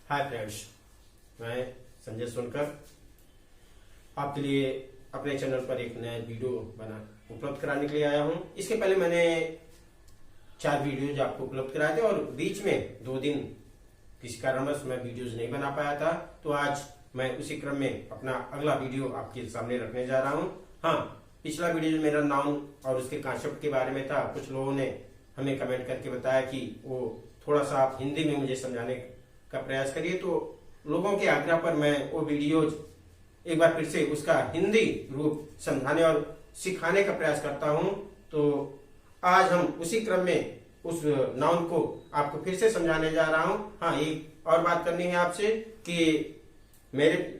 Hi friends, मैं संजय सोनकर आपके लिए अपने चैनल पर एक नया वीडियो बना उपलब्ध कराने के लिए आया हूं। इसके पहले मैंने 4 वीडियोज आपको उपलब्ध कराए थे और बीच में 2 दिन किसी कारणवश मैं वीडियोज नहीं बना पाया था, तो आज मैं उसी क्रम में अपना अगला वीडियो आपके सामने रखने जा रहा हूं। हाँ, पिछला वीडियो जो मेरा नाउन और उसके कॉन्सेप्ट के बारे में था, कुछ लोगों ने हमें कमेंट करके बताया कि वो थोड़ा सा आप हिंदी में मुझे समझाने का प्रयास करिए, तो लोगों के आग्रह पर मैं वो वीडियोज एक बार फिर से उसका हिंदी रूप समझाने और सिखाने का प्रयास करता हूं। तो आज हम उसी क्रम में उस नाउन को आपको फिर से समझाने जा रहा हूं। हाँ, एक और बात करनी है आपसे कि मेरे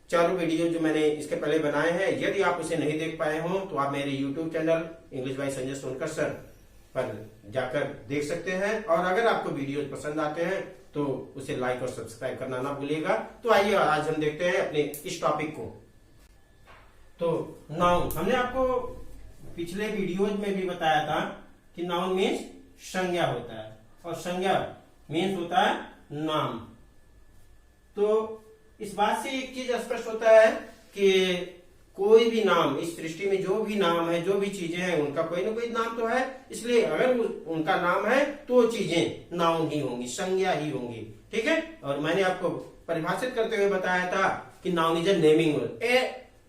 चारों वीडियो जो मैंने इसके पहले बनाए हैं, यदि आप उसे नहीं देख पाए हों तो आप मेरे YouTube channel English by Sanjay Sonkar sir पर जाकर देख सकते हैं। और अगर आपको वीडियो पसंद आते हैं तो उसे लाइक और सब्सक्राइब करना ना भूलिएगा। तो आइए आज हम देखते हैं अपने इस टॉपिक को। तो नाउन, हमने आपको पिछले वीडियोज में भी बताया था कि नाउन मीन्स संज्ञा होता है और संज्ञा मीन्स होता है नाम। तो इस बात से एक चीज स्पष्ट होता है कि कोई भी नाम, इस सृष्टि में जो भी नाम है, जो भी चीजें हैं, उनका कोई ना कोई नाम तो है। इसलिए अगर उनका नाम है तो चीजें नाउन ही होंगी, संज्ञा ही होंगी। ठीक है। और मैंने आपको परिभाषित करते हुए बताया था कि noun is a naming word.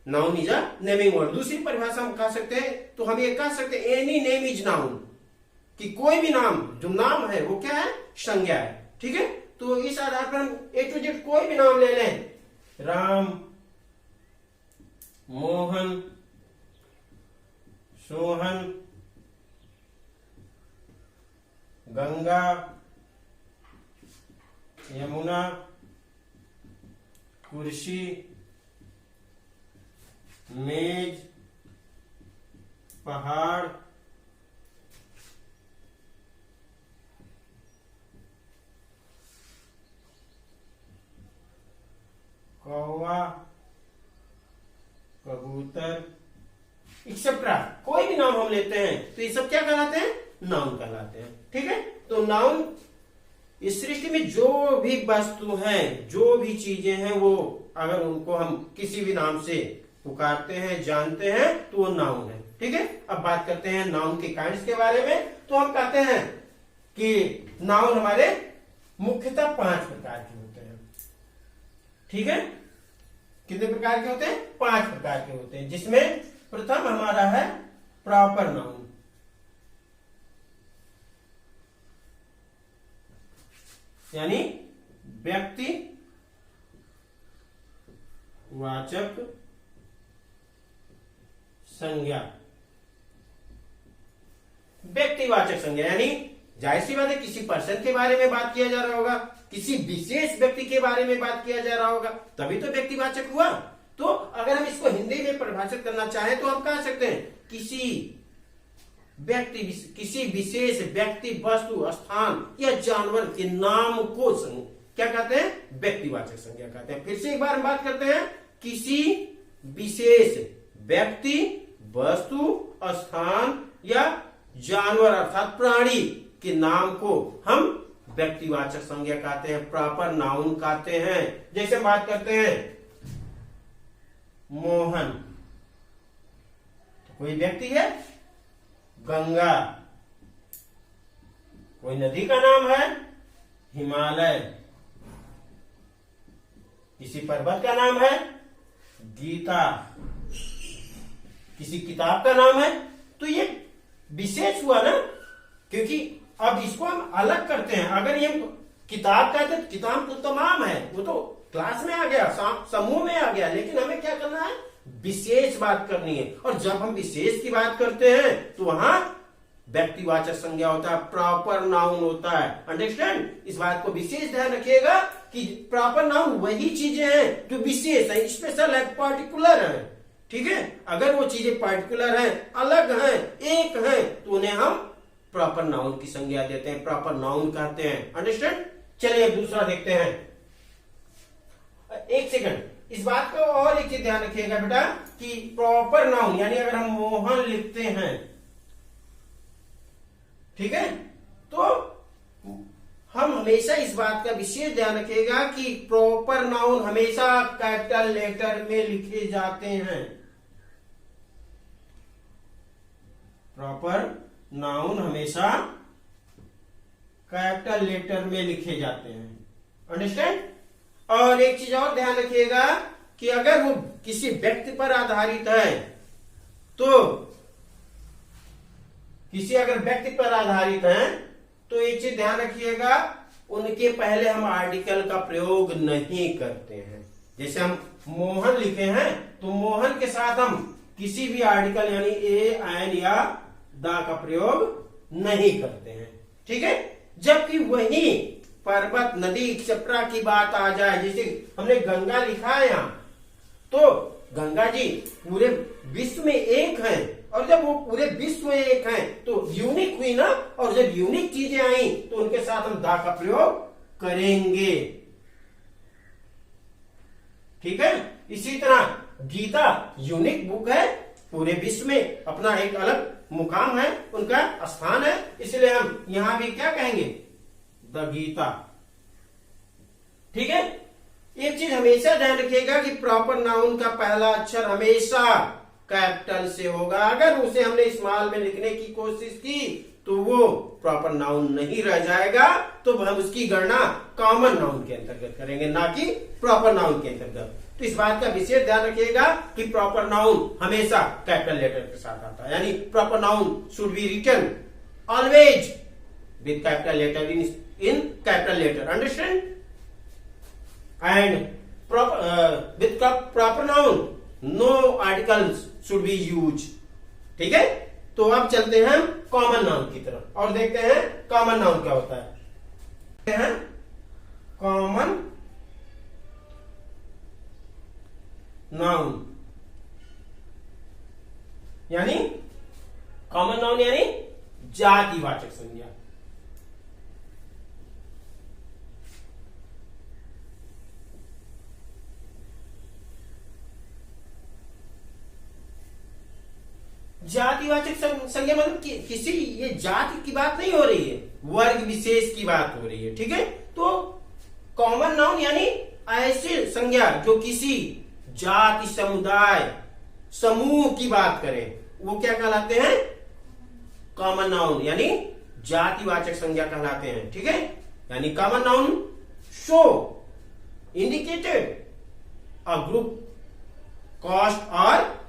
Noun is a naming word. दूसरी परिभाषा हम कह सकते हैं, तो हम ये कह सकते हैं एनी नेम इज नाउन, कि कोई भी नाम, जो नाम है वो क्या है, संज्ञा है। ठीक है। तो इस आधार पर हम A to Z कोई भी नाम ले लें, राम, मोहन, सोहन, गंगा, यमुना, कुर्सी, मेज, पहाड़, कौवा, कबूतर, एक्सेट्रा, कोई भी नाम हम लेते हैं तो ये सब क्या कहलाते हैं, नाउन कहलाते हैं। ठीक है। तो नाउन इस सृष्टि में जो भी वस्तु हैं, जो भी चीजें हैं, वो अगर उनको हम किसी भी नाम से पुकारते हैं, जानते हैं, तो वो नाउन है। ठीक है। अब बात करते हैं नाउन के काइंड्स के बारे में। तो हम कहते हैं कि नाउन हमारे मुख्यतः 5 प्रकार के होते हैं। ठीक है। कितने प्रकार के होते हैं, 5 प्रकार के होते हैं, जिसमें प्रथम हमारा है प्रॉपर नाउन। यानी व्यक्ति वाचक संज्ञा। व्यक्तिवाचक संज्ञा यानी जाहिर सी बात है, किसी पर्सन के बारे में बात किया जा रहा होगा, किसी विशेष व्यक्ति के बारे में बात किया जा रहा होगा, तभी तो व्यक्तिवाचक हुआ। तो अगर हम इसको हिंदी में परिभाषित करना चाहें तो हम कह सकते हैं किसी व्यक्ति, किसी विशेष व्यक्ति, वस्तु, स्थान या जानवर के नाम को क्या कहते हैं, व्यक्तिवाचक संज्ञा कहते हैं। फिर से एक बार हम बात करते हैं, किसी विशेष व्यक्ति, वस्तु, स्थान या जानवर अर्थात प्राणी के नाम को हम व्यक्तिवाचक संज्ञा कहते हैं, प्रॉपर नाउन कहते हैं। जैसे हम बात करते हैं मोहन, तो कोई व्यक्ति है। गंगा, कोई नदी का नाम है। हिमालय, किसी पर्वत का नाम है। गीता, किसी किताब का नाम है। तो ये विशेष हुआ ना, क्योंकि अब इसको हम अलग करते हैं। अगर ये किताब कहते हैं, किताब तो तमाम है, वो तो क्लास में आ गया, समूह में आ गया, लेकिन हमें क्या करना है, विशेष बात करनी है। और जब हम विशेष की बात करते हैं तो वहां व्यक्तिवाचक संज्ञा होता है, प्रॉपर नाउन होता है। अंडरस्टैंड, इस बात को विशेष ध्यान रखिएगा कि प्रॉपर नाउन वही चीजें हैं जो विशेष है, स्पेशल है, पर्टिकुलर है। ठीक है। अगर वो चीजें पर्टिकुलर हैं, अलग हैं, एक हैं, तो उन्हें हम प्रॉपर नाउन की संज्ञा देते हैं, प्रॉपर नाउन कहते हैं। अंडरस्टैंड। चलिए दूसरा देखते हैं। एक सेकंड, इस बात को और एक चीज ध्यान रखिएगा बेटा कि प्रॉपर नाउन यानी अगर हम मोहन लिखते हैं, ठीक है, तो हम हमेशा इस बात का विशेष ध्यान रखिएगा कि प्रॉपर नाउन हमेशा कैपिटल लेटर में लिखे जाते हैं। प्रॉपर नाउन हमेशा कैपिटल लेटर में लिखे जाते हैं। अंडरस्टैंड? और एक चीज और ध्यान रखिएगा कि अगर वो किसी व्यक्ति पर आधारित है तो किसी अगर व्यक्ति पर आधारित है तो एक चीज ध्यान रखिएगा, उनके पहले हम आर्टिकल का प्रयोग नहीं करते हैं। जैसे हम मोहन लिखे हैं तो मोहन के साथ हम किसी भी आर्टिकल यानी ए, एन या दा का प्रयोग नहीं करते हैं। ठीक है? जबकि वही पर्वत, नदी, क्षिप्रा की बात आ जाए, जैसे हमने गंगा लिखा है यहां, तो गंगा जी पूरे विश्व में एक हैं, और जब वो पूरे विश्व में एक हैं तो यूनिक हुई ना, और जब यूनिक चीजें आई तो उनके साथ हम दा का प्रयोग करेंगे। ठीक है? इसी तरह गीता यूनिक बुक है, पूरे विश्व में अपना एक अलग मुकाम है, उनका स्थान है, इसलिए हम यहां भी क्या कहेंगे? द गीता। ठीक है? एक चीज हमेशा ध्यान रखिएगा कि प्रॉपर नाउन का पहला अक्षर हमेशा कैपिटल से होगा। अगर उसे हमने स्मॉल में लिखने की कोशिश की तो वो प्रॉपर नाउन नहीं रह जाएगा, तो हम उसकी गणना कॉमन नाउन के अंतर्गत करेंगे, ना कि प्रॉपर नाउन के अंतर्गत। तो इस बात का विशेष ध्यान रखिएगा कि प्रॉपर नाउन हमेशा कैपिटल लेटर के साथ आता है, यानी proper noun should be written always with capital letter in capital letter. Understand? And with proper noun no articles should be use. ठीक है? तो अब चलते हैं कॉमन नाउन की तरफ और देखते हैं कॉमन नाउन क्या होता है। कॉमन नाउन यानी कॉमन नाउन यानी जातिवाचक संज्ञा। जातिवाचक संज्ञा मतलब किसी ये जाति की बात नहीं हो रही है, वर्ग विशेष की बात हो रही है। ठीक है? तो कॉमन नाउन यानी ऐसे संज्ञा जो किसी जाति, समुदाय, समूह की बात करें, वो क्या कहलाते हैं? कॉमन नाउन यानी जातिवाचक संज्ञा कहलाते हैं। ठीक है? यानी common noun show indicated a group, caste और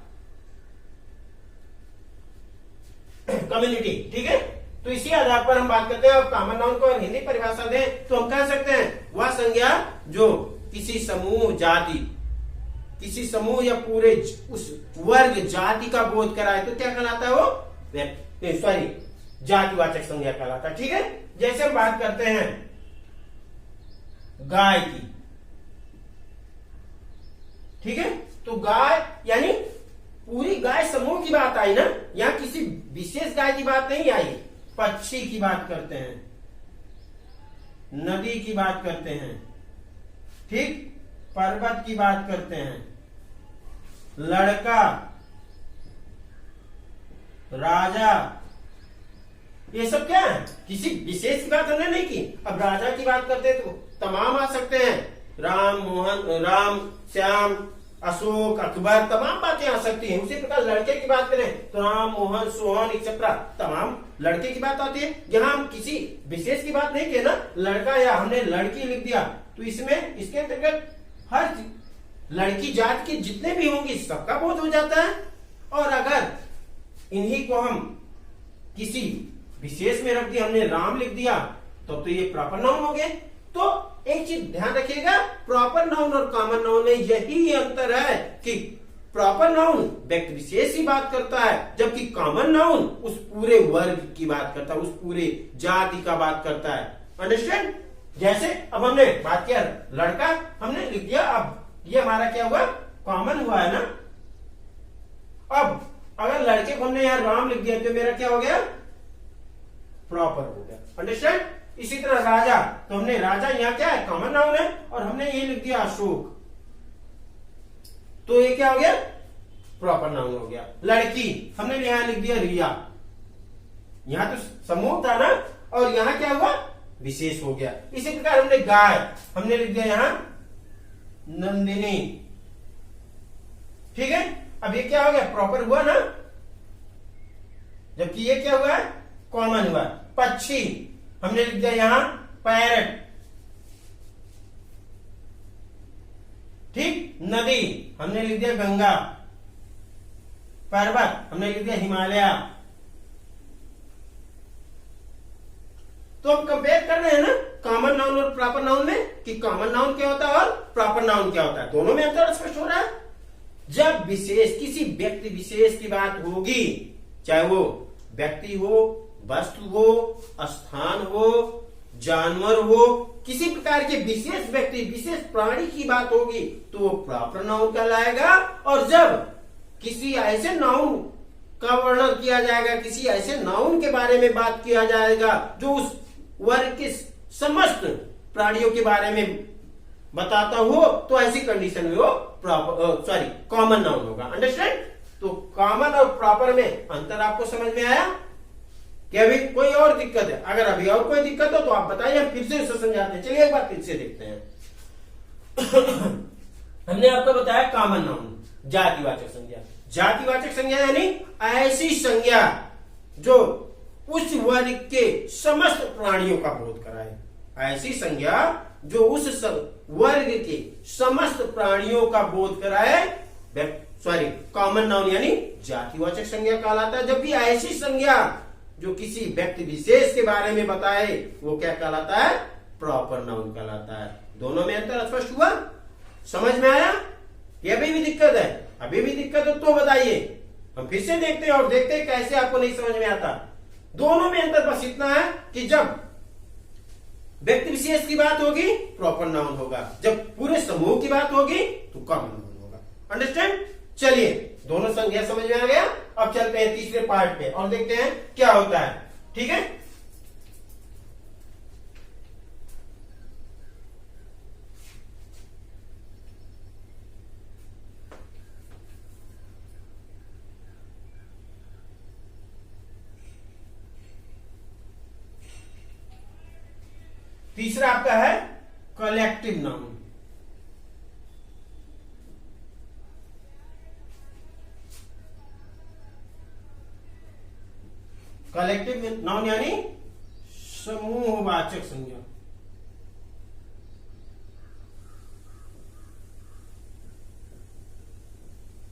कम्युनिटी। ठीक है? तो इसी आधार पर हम बात करते हैं। अब कॉमन नाउन को हिंदी परिभाषा दें तो हम कह सकते हैं वह संज्ञा जो किसी समूह, जाति, किसी समूह या पूरे उस वर्ग, जाति का बोध कराए तो क्या कहलाता है? वो सॉरी जातिवाचक संज्ञा कहलाता है। ठीक है? जैसे हम बात करते हैं गाय की। ठीक है? तो गाय यानी पूरी गाय समूह की बात आई ना, यहां किसी विशेष गाय की बात नहीं आई। पक्षी की बात करते हैं, नदी की बात करते हैं, ठीक, पर्वत की बात करते हैं, लड़का, राजा, ये सब क्या है? किसी विशेष की बात हमने नहीं की। अब राजा की बात करते हैं तो तमाम आ सकते हैं, राम, मोहन, राम, श्याम, अशोक, अकबर, तमाम बातें आ सकती हैं। उसी प्रकार लड़के की बात करें तो राम, मोहन, सोहन एक्सेट्रा, तमाम लड़के की बात आती है। यहाँ हम किसी विशेष की बात नहीं किए ना, लड़का या हमने लड़की लिख दिया तो इसमें इसके अंतर्गत हर लड़की जात की जितने भी होंगी सबका बोध हो जाता है। और अगर इन्हीं को हम किसी विशेष में रख दिया, हमने राम लिख दिया तो ये प्रॉपर नाउन हो गए। तो एक चीज ध्यान रखिएगा, प्रॉपर नाउन और कॉमन नाउन में यही अंतर है कि प्रॉपर नाउन व्यक्ति विशेष की बात करता है, जबकि कॉमन नाउन उस पूरे वर्ग की बात करता है, उस पूरे जाति का बात करता है। अंडरस्टैंड? जैसे अब हमने बात किया लड़का, हमने लिख दिया, अब ये हमारा क्या हुआ? कॉमन हुआ है ना। अब अगर लड़के को हमने यहां राम लिख दिया तो मेरा क्या हो गया? प्रॉपर हो गया। अंडरस्टैंड? इसी तरह राजा, तो हमने राजा यहां क्या है? कॉमन नाउन है, और हमने ये लिख दिया अशोक, तो ये क्या हो गया? प्रॉपर नाउन हो गया। लड़की हमने यहां लिख दिया रिया, यहां तो समूह था ना, और यहां क्या हुआ? विशेष हो गया। इसी प्रकार हमने गाय, हमने लिख दिया यहां नंदिनी। ठीक है, अब ये क्या हो गया, प्रॉपर हुआ ना, जबकि ये क्या हुआ, कॉमन हुआ। पक्षी हमने लिख दिया यहां पैरट। ठीक, नदी हमने लिख दिया गंगा। पर्वत हमने लिख दिया हिमालय। तो हम कंपेयर कर रहे हैं ना कॉमन नाउन और प्रॉपर नाउन में, कि कॉमन नाउन क्या होता है और प्रॉपर नाउन क्या होता है। दोनों में अंतर स्पष्ट हो रहा है। जब विशेष किसी व्यक्ति विशेष की बात होगी, चाहे वो व्यक्ति हो, वस्तु हो, स्थान हो, जानवर हो, किसी प्रकार के विशेष व्यक्ति विशेष प्राणी की बात होगी तो वो प्रॉपर नाउन कहलाएगा। और जब किसी ऐसे नाउन का वर्णन किया जाएगा, किसी ऐसे नाउन के बारे में बात किया जाएगा जो उस वर्ग के समस्त प्राणियों के बारे में बताता हो, तो ऐसी कंडीशन में वो प्रॉपर कॉमन नाउन होगा। अंडरस्टैंड? तो कॉमन और प्रॉपर में अंतर आपको समझ में आया कि अभी कोई और दिक्कत है? अगर अभी और कोई दिक्कत हो तो आप बताइए, हम फिर से उसे समझाते हैं। चलिए एक बार फिर से देखते हैं। हमने आपको बताया कॉमन नाउन जातिवाचक संज्ञा। जातिवाचक संज्ञा यानी ऐसी संज्ञा जो उस वर्ग के समस्त प्राणियों का बोध कराए। ऐसी संज्ञा जो उस वर्ग के समस्त प्राणियों का बोध कराए, कॉमन नाउन यानी जातिवाचक संज्ञा कहलाता है। जबकि ऐसी संज्ञा जो किसी व्यक्ति विशेष के बारे में बताए वो क्या कहलाता है, प्रॉपर नाउन कहलाता है। दोनों में अंतर स्पष्ट हुआ, समझ में आया? ये अभी भी दिक्कत है? अभी भी दिक्कत हो तो बताइए, हम फिर से देखते हैं और देखते हैं कैसे आपको नहीं समझ में आता। दोनों में अंतर बस इतना है कि जब व्यक्ति विशेष की बात होगी प्रॉपर नाउन होगा, जब पूरे समूह की बात होगी तो कॉमन नाउन होगा। अंडरस्टैंड? चलिए, दोनों संज्ञा समझ में आ गया। अब चलते हैं तीसरे पार्ट पे और देखते हैं क्या होता है। ठीक है, तीसरा आपका है कलेक्टिव नाउन। कलेक्टिव नाउन यानी समूहवाचक संज्ञा।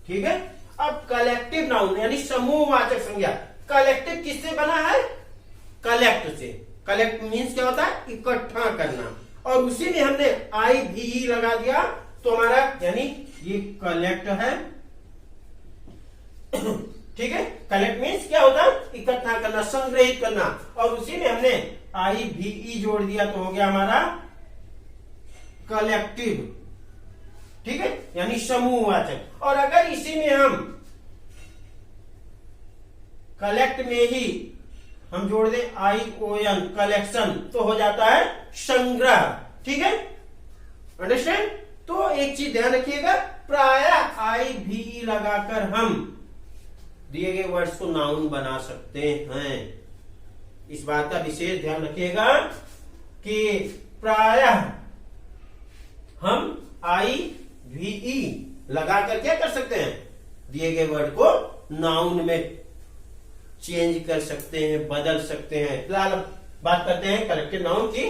ठीक है, अब कलेक्टिव नाउन यानी समूहवाचक संज्ञा। कलेक्टिव किससे बना है? कलेक्ट से। कलेक्ट मीन्स क्या होता है? इकट्ठा करना। और उसी में हमने IVE लगा दिया तो हमारा यानी ये कलेक्ट है। ठीक है, कलेक्ट मीन्स क्या होता है? इकट्ठा करना, संग्रहित करना। और उसी में हमने IVE जोड़ दिया तो हो गया हमारा कलेक्टिव। ठीक है, यानी समूहवाचक। और अगर इसी में हम कलेक्ट में ही हम जोड़ दें ION कलेक्शन तो हो जाता है संग्रह। ठीक है, अंडरस्टैंड? तो एक चीज ध्यान रखिएगा, प्रायः IVE लगाकर हम दिए गए वर्ड्स को नाउन बना सकते हैं। इस बात का विशेष ध्यान रखिएगा कि प्रायः हम IVE लगाकर क्या कर सकते हैं, दिए गए वर्ड को नाउन में चेंज कर सकते हैं, बदल सकते हैं। फिलहाल बात करते हैं कलेक्टिव नाउन की।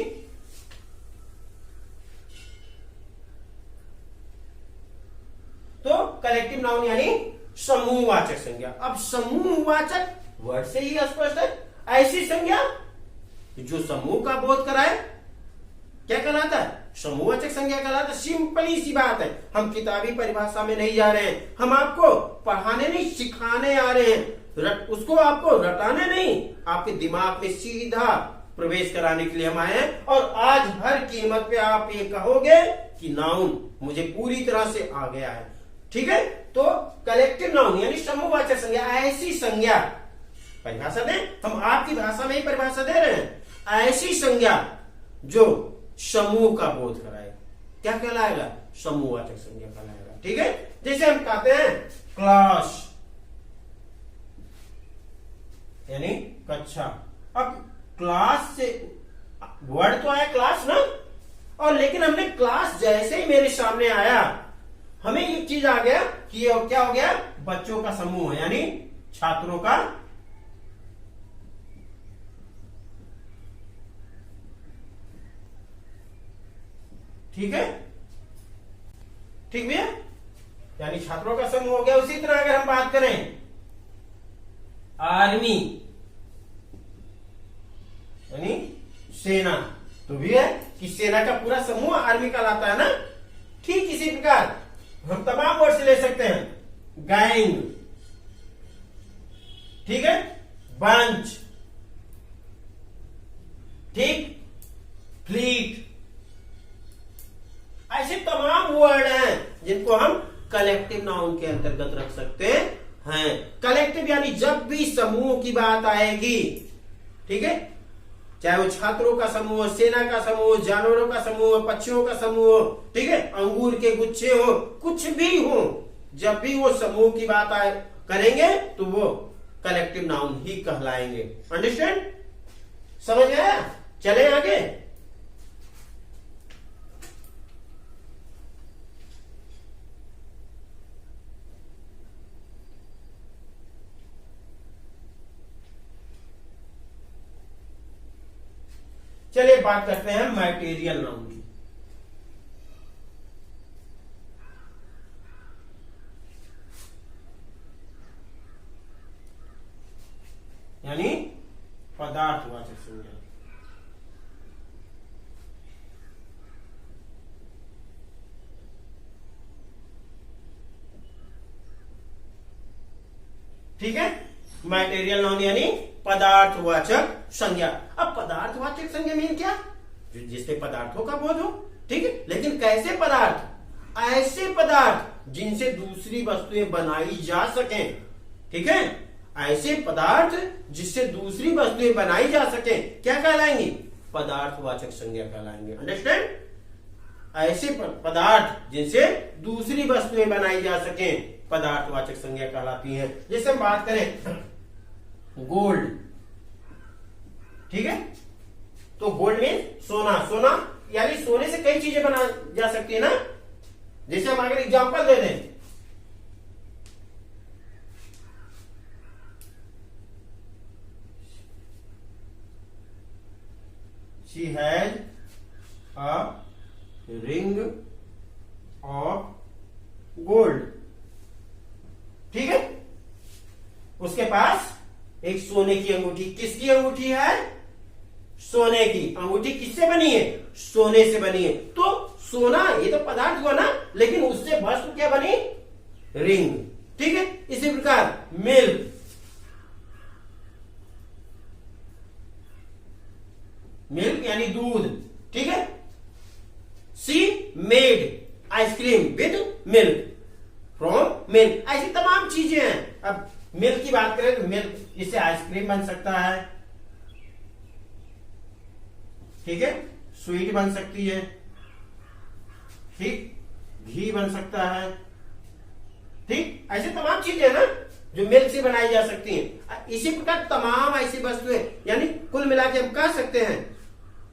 तो कलेक्टिव नाउन यानी समूहवाचक संज्ञा। अब समूहवाचक वर्ड से ही स्पष्ट है, ऐसी संज्ञा जो समूह का बोध कराए क्या कहलाता है? समूहवाचक संज्ञा कहलाता है। सिंपली सी बात है, हम किताबी परिभाषा में नहीं जा रहे हैं, हम आपको पढ़ाने नहीं सिखाने आ रहे हैं। उसको आपको रटाने नहीं, आपके दिमाग में सीधा प्रवेश कराने के लिए हम आए हैं। और आज हर कीमत पे आप ये कहोगे कि नाउन मुझे पूरी तरह से आ गया है। ठीक है, तो कलेक्टिव नाउन यानी समूहवाचक संज्ञा, ऐसी संज्ञा, परिभाषा दें, हम आपकी भाषा में ही परिभाषा दे रहे हैं। ऐसी संज्ञा जो समूह का बोध कराए क्या कहलाएगा? समूहवाचक संज्ञा कहलाएगा। ठीक है, जैसे हम कहते हैं क्लास यानी कक्षा। अब क्लास से वर्ड तो आया क्लास ना, और लेकिन हमने क्लास जैसे ही मेरे सामने आया, हमें एक चीज आ गया कि ये क्या हो गया, बच्चों का समूह, यानी छात्रों का ठीक है, ठीक भैया, यानी छात्रों का समूह हो गया। उसी तरह अगर हम बात करें आर्मी, यानी सेना, तो भी है कि सेना का पूरा समूह आर्मी कहलाता है ना। ठीक इसी प्रकार हम तमाम वर्ड से ले सकते हैं, गैंग, ठीक है, बंच, ठीक, फ्लीट, ऐसे तमाम वर्ड हैं जिनको हम कलेक्टिव नाउन के अंतर्गत रख सकते हैं। कलेक्टिव यानी जब भी समूह की बात आएगी, ठीक है, चाहे वो छात्रों का समूह, सेना का समूह, जानवरों का समूह, पक्षियों का समूह, ठीक है, अंगूर के गुच्छे हो, कुछ भी हो, जब भी वो समूह की बात आए करेंगे तो वो कलेक्टिव नाउन ही कहलाएंगे। अंडरस्टैंड, समझ गया? चले आगे। चलिए बात करते हैं मैटेरियल नाउन की। यानी पदार्थवाचक संज्ञा। ठीक है, मैटेरियल नाउन यानी पदार्थवाचक संज्ञा। अब पदार्थवाचक संज्ञा मीन क्या, जिससे पदार्थों का बोध हो, ठीक है, लेकिन कैसे पदार्थ, ऐसे पदार्थ जिनसे दूसरी वस्तुएं बनाई जा सकें, ठीक है, ऐसे पदार्थ जिससे दूसरी वस्तुएं बनाई जा सके क्या कहलाएंगी, पदार्थवाचक संज्ञा कहलाएंगे। अंडरस्टैंड, ऐसे पदार्थ जिनसे दूसरी वस्तुएं बनाई जा सके पदार्थवाचक संज्ञा कहलाती है। जैसे हम बात करें गोल्ड, ठीक है, तो गोल्ड मीन सोना, सोना यानी सोने से कई चीजें बना जा सकती है ना। जैसे हम अगर एग्जांपल दे दें, she has a ring of gold, ठीक है, उसके पास एक सोने की अंगूठी, किसकी अंगूठी है, सोने की अंगूठी, किससे बनी है, सोने से बनी है। तो सोना ये तो पदार्थ हुआ ना, लेकिन उससे वस्तु क्या बनी, रिंग, ठीक है। इसी प्रकार मिल्क, मिल्क यानी दूध, ठीक है, सी made ice cream with milk from milk, ऐसी तमाम चीजें हैं। अब मिल्क की बात करें तो मिल्क, इससे आइसक्रीम बन सकता है, ठीक है, स्वीट बन सकती है, ठीक, घी बन सकता है, ठीक, ऐसे तमाम चीजें हैं ना जो मिल्क से बनाई जा सकती हैं। इसी प्रकार तमाम ऐसी वस्तुएं, यानी कुल मिला के हम कह सकते हैं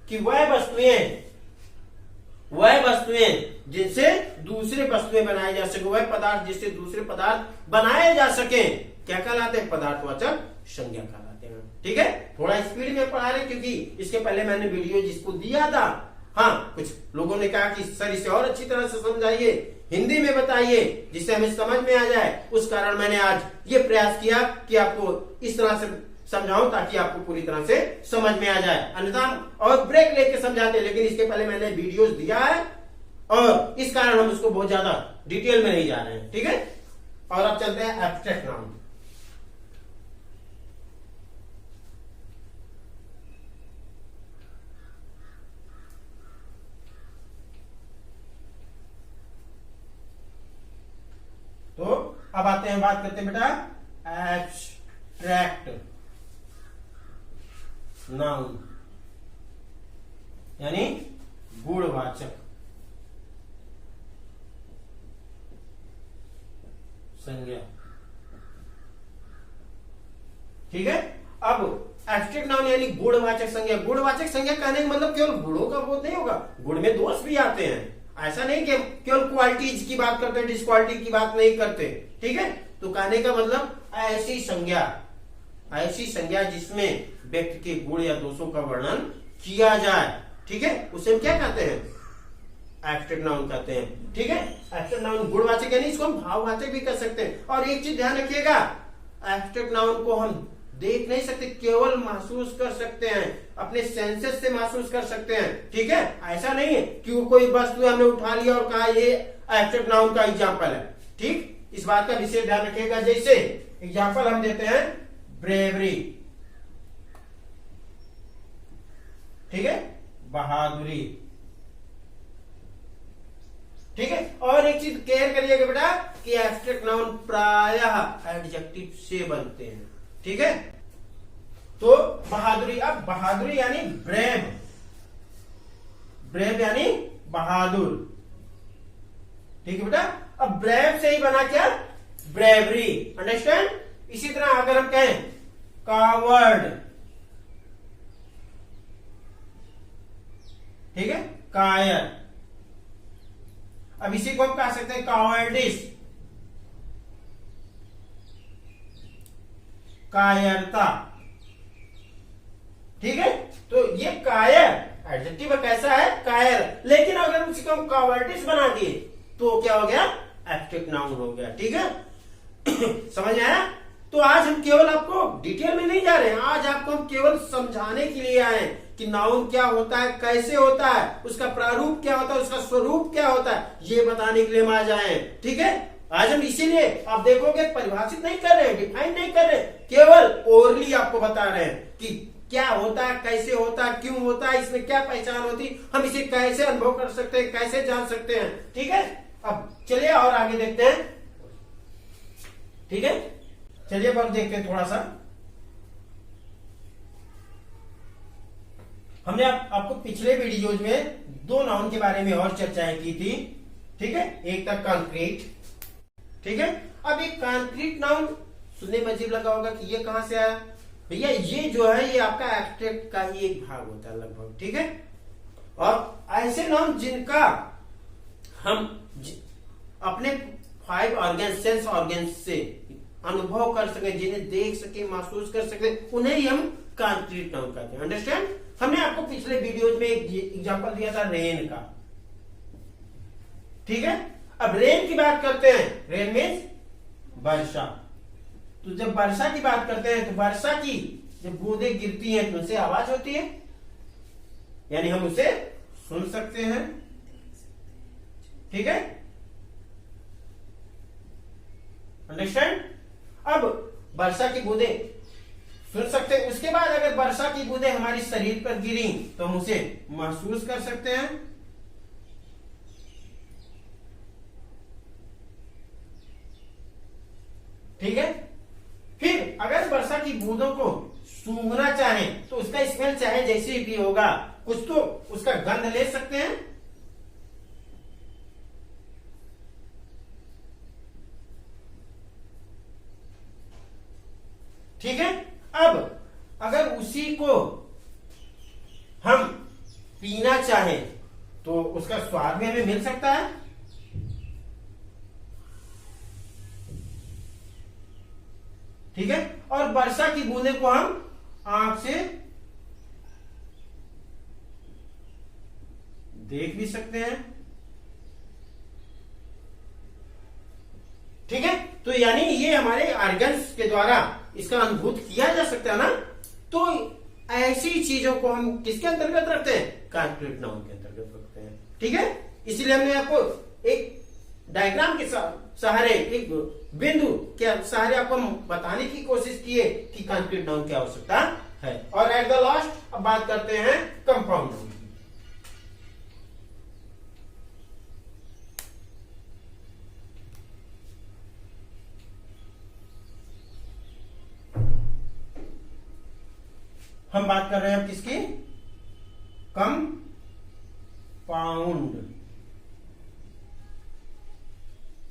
कि वह वस्तुएं जिनसे दूसरे वस्तुएं बनाई जा सके, वह पदार्थ जिससे दूसरे पदार्थ बनाए जा सके क्या कहलाते हैं, पदार्थवाचक संज्ञा कहलाते हैं। ठीक है, थोड़ा स्पीड में पढ़ा रहे क्योंकि इसके पहले मैंने वीडियो जिसको दिया था, हाँ, कुछ लोगों ने कहा कि सर इसे और अच्छी तरह से समझाइए, हिंदी में बताइए जिससे हमें समझ में आ जाए। उस कारण मैंने आज ये प्रयास किया कि आपको इस तरह से समझाऊं ताकि आपको पूरी तरह से समझ में आ जाए। अन्यथा और ब्रेक लेके समझाते, लेकिन इसके पहले मैंने वीडियोस दिया है और इस कारण हम उसको बहुत ज्यादा डिटेल में नहीं जा रहे हैं। ठीक है, और अब चलते हैं एब्स्ट्रैक्ट नाउन। तो अब आते हैं, बात करते हैं बेटा एब्स्ट्रैक्ट नाउन यानी गुणवाचक संज्ञा। ठीक है, अब एब्स्ट्रैक्ट नाउन यानी गुणवाचक संज्ञा। गुणवाचक संज्ञा कहने का मतलब केवल गुणों का बोध नहीं होगा, गुण में दोष भी आते हैं। ऐसा नहीं कि केवल क्वालिटीज की बात करते हैं, डिसक्वालिटी की बात नहीं करते। ठीक है, तो कहने का मतलब ऐसी संज्ञा जिसमें व्यक्ति के गुण या दोषों का वर्णन किया जाए, ठीक है, उसे हम क्या कहते हैं? एब्स्ट्रैक्ट नाउन कहते हैं। ठीक है, एब्स्ट्रैक्ट नाउन गुणवाचक यानी इसको हम भाववाचक भी कर सकते हैं। और एक चीज ध्यान रखिएगा, एब्स्ट्रैक्ट नाउन को हम देख नहीं सकते, केवल महसूस कर सकते हैं, अपने सेंसेस से महसूस कर सकते हैं। ठीक है, ऐसा नहीं है कि कोई वस्तु हमने उठा लिया और कहा ये एब्स्ट्रैक्ट नाउन का एग्जाम्पल है। ठीक, इस बात का विशेष ध्यान रखिएगा। जैसे एग्जाम्पल हम देते हैं ब्रेवरी, ठीक है, बहादुरी। ठीक है, और एक चीज केयर करिएगा बेटा कि एब्स्ट्रैक्ट नाउन प्रायः एडजेक्टिव से बनते हैं। ठीक है, तो बहादुरी, अब बहादुरी यानी ब्रेव, ब्रेव यानी बहादुर। ठीक है बेटा, अब ब्रेव से ही बना क्या? ब्रेवरी। अंडरस्टैंड? इसी तरह अगर हम कहें कावर्ड, ठीक है, कायर। अब इसी को हम कह सकते हैं कावर्डिस, कायरता। ठीक है, तो ये कायर एडजेक्टिव कैसा है? कायर। लेकिन अगर उसी को हम कावर्डिस बना दिए तो क्या हो गया? एब्स्ट्रैक्ट नाउन हो गया। ठीक है, समझ आया? तो आज हम केवल आपको डिटेल में नहीं जा रहे हैं, आज आपको हम केवल समझाने के लिए आए हैं कि नाउन क्या होता है, कैसे होता है, उसका प्रारूप क्या होता है, उसका स्वरूप क्या होता है, ये बताने के लिए हम आज आए हैं। ठीक है, आज हम इसीलिए आप देखोगे परिभाषित नहीं कर रहे, डिफाइन नहीं कर रहे, केवल ओरली आपको बता रहे हैं कि क्या होता है, कैसे होता है, क्यों होता है, इसमें क्या पहचान होती है, हम इसे कैसे अनुभव कर सकते हैं, कैसे जान सकते हैं। ठीक है, अब चलिए और आगे देखते हैं। ठीक है, चलिए अब देखते हैं थोड़ा सा। हमने आपको पिछले वीडियोज में दो नाउन के बारे में और चर्चाएं की थी। ठीक है, एक था कॉन्क्रीट। ठीक है, अब एक कॉन्क्रीट नाउन सुनने में अजीब लगा होगा कि ये कहां से आया। भैया ये जो है ये आपका एब्स्ट्रैक्ट का ही एक भाग होता है लगभग। ठीक है, और ऐसे नाउन जिनका हम अपने 5 ऑर्गन, सेंस ऑर्गन से अनुभव कर सके, जिन्हें देख सके, महसूस कर सके, उन्हें ही हम कॉन्क्रीट नाउन कहते हैं। अंडरस्टैंड? हमने आपको पिछले वीडियोज में एक एग्जांपल दिया था रेन का। ठीक है, अब रेन की बात करते हैं, रेन मीन्स वर्षा। तो जब वर्षा की बात करते हैं तो वर्षा की जब बूंदें गिरती हैं तो उनसे आवाज होती है, यानी हम उसे सुन सकते हैं। ठीक है, अंडरस्टैंड? अब वर्षा की बूंदें सुन सकते हैं, उसके बाद अगर वर्षा की बूंदें हमारे शरीर पर गिरी तो हम उसे महसूस कर सकते हैं। ठीक है, फिर अगर वर्षा की बूंदों को सूंघना चाहें तो उसका स्मेल चाहे जैसे भी होगा, कुछ तो उसका गंध ले सकते हैं। ठीक है, अब अगर उसी को हम पीना चाहें तो उसका स्वाद भी हमें मिल सकता है। ठीक है, और वर्षा की बूंदे को हम आंख से देख भी सकते हैं। ठीक है, तो यानी ये हमारे ऑर्गन्स के द्वारा इसका अनुभूत किया जा सकता है ना। तो ऐसी चीजों को हम किसके अंतर्गत रखते हैं? कॉन्क्रीट नाउन के अंतर्गत रखते हैं। ठीक है, इसीलिए हमने आपको एक डायग्राम के सहारे, एक बिंदु के सहारे आपको बताने की कोशिश की है कि कॉन्क्रीट नाउन क्या हो सकता है। और एट द लास्ट अब बात करते हैं कंपाउंड नाउन की। हम बात कर रहे हैं किसकी? कंपाउंड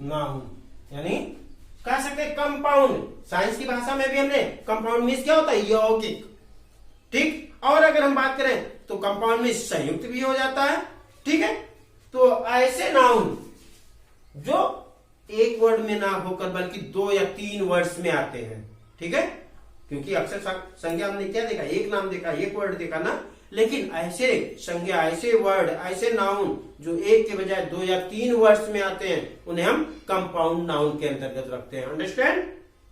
नाउन, यानी कह सकते हैं कंपाउंड। साइंस की भाषा में भी हमने कंपाउंड मीन्स क्या होता है? यौगिक। ठीक। और अगर हम बात करें तो कंपाउंड में संयुक्त भी हो जाता है, ठीक है। तो ऐसे नाउन जो एक वर्ड में ना होकर बल्कि 2 या 3 वर्ड्स में आते हैं, ठीक है, क्योंकि अक्सर संज्ञा हमने क्या देखा, एक नाम देखा, एक वर्ड देखा ना, लेकिन ऐसे संज्ञा, ऐसे वर्ड, ऐसे नाउन जो एक के बजाय 2 या 3 वर्ड्स में आते हैं, उन्हें हम कंपाउंड नाउन के अंतर्गत रखते हैं। अंडरस्टैंड?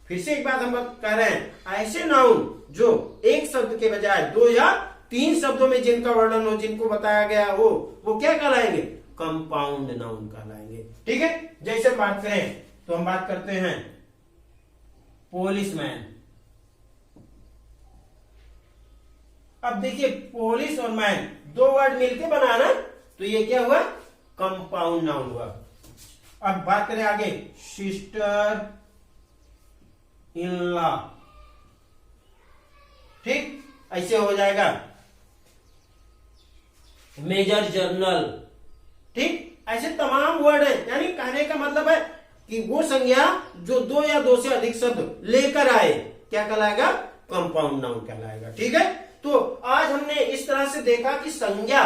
फिर से एक बात हम कह रहे हैं, ऐसे नाउन जो एक शब्द के बजाय 2 या 3 शब्दों में जिनका वर्णन हो, जिनको बताया गया हो, वो क्या कहलाएंगे? कंपाउंड नाउन कहलाएंगे, ठीक है। जैसे बात करें तो हम बात करते हैं पोलिसमैन। अब देखिए पोलिस और मैन 2 वर्ड मिलके बना ना, तो ये क्या हुआ? कंपाउंड नाउन हुआ। अब बात करें आगे, सिस्टर इन लॉ, ठीक, ऐसे हो जाएगा मेजर जर्नल, ठीक। ऐसे तमाम वर्ड है, यानी कहने का मतलब है कि वो संज्ञा जो 2 या 2 से अधिक शब्द लेकर आए, क्या कहलाएगा? कंपाउंड नाउन कहलाएगा, ठीक है। तो आज हमने इस तरह से देखा कि संज्ञा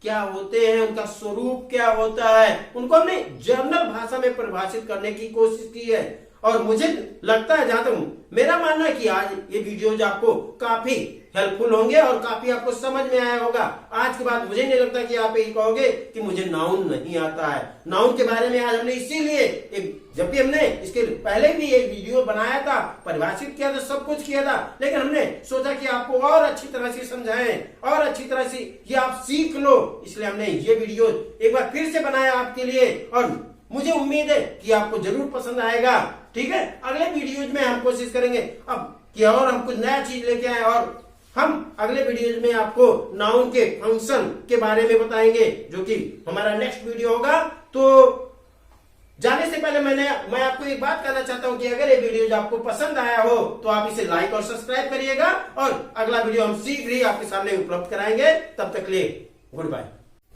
क्या होते हैं, उनका स्वरूप क्या होता है, उनको हमने जर्नल भाषा में परिभाषित करने की कोशिश की है। और मुझे लगता है, जहां तक मेरा मानना है कि आज ये वीडियोज आपको काफी हेल्पफुल होंगे और काफी आपको समझ में आया होगा। आज के बाद मुझे नहीं लगता कि आप यही कहोगे कि मुझे नाउन नहीं आता है। नाउन के बारे में आज हमने इसीलिए जब भी हमने इसके पहले भी एक वीडियो बनाया था, परिभाषित किया था, सब कुछ किया था, लेकिन हमने सोचा कि आपको और अच्छी तरह से समझाएं और अच्छी तरह से ये आप सीख लो, इसलिए हमने ये वीडियो एक बार फिर से बनाया आपके लिए। और मुझे उम्मीद है कि आपको जरूर पसंद आएगा, ठीक है। अगले वीडियोज में हम कोशिश करेंगे अब कि और हम कुछ नया चीज लेके आए, और हम अगले वीडियोज में आपको नाउन के फंक्शन के बारे में बताएंगे, जो कि हमारा नेक्स्ट वीडियो होगा। तो जाने से पहले मैं आपको एक बात कहना चाहता हूं कि अगर ये वीडियो आपको पसंद आया हो तो आप इसे लाइक और सब्सक्राइब करिएगा, और अगला वीडियो हम शीघ्र ही आपके सामने उपलब्ध कराएंगे। तब तक के लिए गुड बाय।